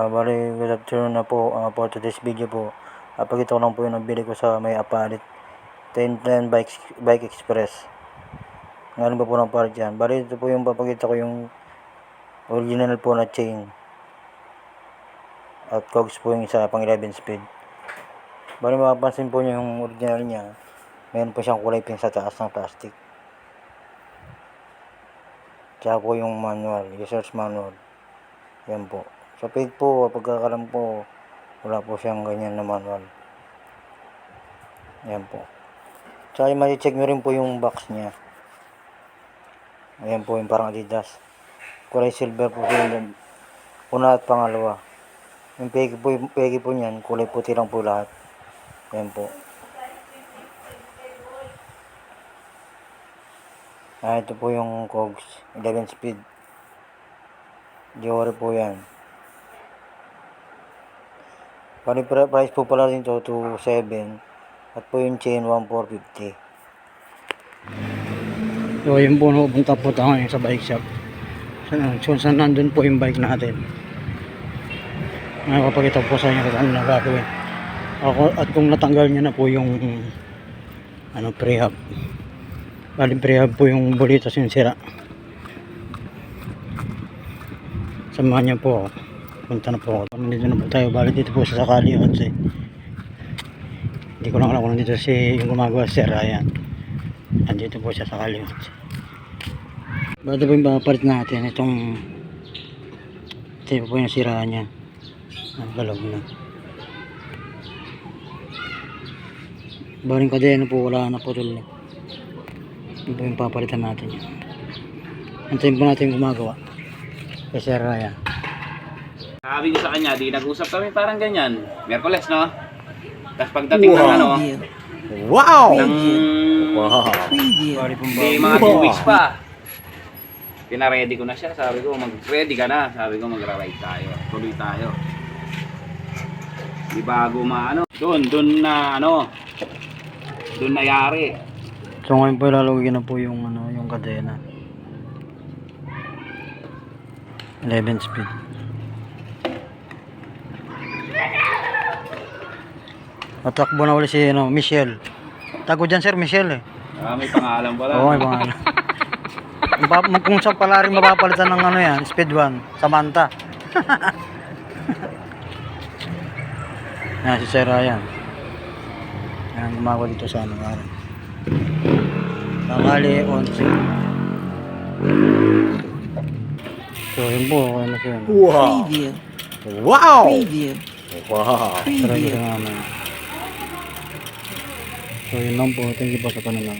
Bali, good afternoon na po. For today's video po, pakita ko lang po yung nabili ko sa may Apalit 1010 Bike Express. Ngayon ba po ng part yan? Bali, ito po yung papakita ko yung original po na chain. At cogs po yung isa, pang 11 speed. Bali, mapapansin po nyo yung original niya. Mayroon po siyang kulay pink sa taas ng plastic. Tsaka po yung manual, user's manual. Yan po. Sa fake po, pagkakalam po, wala po siyang ganyan na manual. Yan po. Tsaka ma-check nyo rin po yung box niya. Ayan po yung parang Adidas. Kulay silver po yung una at pangalawa. Yung pegi po niyan, kulay puti lang po lahat. Ayan po. Ito po yung cogs, 11 speed. Jewelry po yan. Bali price po pala rin to 2.7 at po yung chain 1.450. So yun po, pupunta po tayo ngayon sa bike shop. So saan nandun po yung bike natin. Napapakita po sa inyo kung ano na gagawin. At kung natanggal nyo na po yung prehab. Bali prehab po yung bulitas yung sira. Samahan niyo po ako. Punta na po ako. Nandito na po tayo. Bali dito po sa Kalihots eh. Hindi ko lang alam kung nandito yung gumagawa si Ryan. Nandito po siya sa Kalihots. Bali po yung papalit natin. Ito po yung sira niya. Ang galog na. Baling kadena po wala na po tuloy. Ito po yung papalitan natin. Antayin po natin yung gumagawa. Kasi Ryan. Sabi ko sa kanya, di nag-usap kami parang ganyan. Miyerkules, no? Tapos pagdating ng Wow! Di mga 2 weeks pa. Pina-ready ko na siya. Sabi ko, mag-ready ka na. Sabi ko, magra-ride tayo. Tuloy tayo. Di bago Doon na yari. So ngayon po ilalagay na po yung yung kadena. 11 speed. Matakbo na ulit si Michelle. Tago dyan sir, Michelle eh. May pangalan pala. Oo, may pangalan. Kung sa pala rin mapapalitan ng yan, speed 1, Samantha. Yan si Sir Ryan. Yan, gumagawa dito sa araw. Tanghali 11. So yun po, okay na siya. Wow! Preview. Wow! Preview. Wow! Preview. So yun lang po, thank you po sa panonood.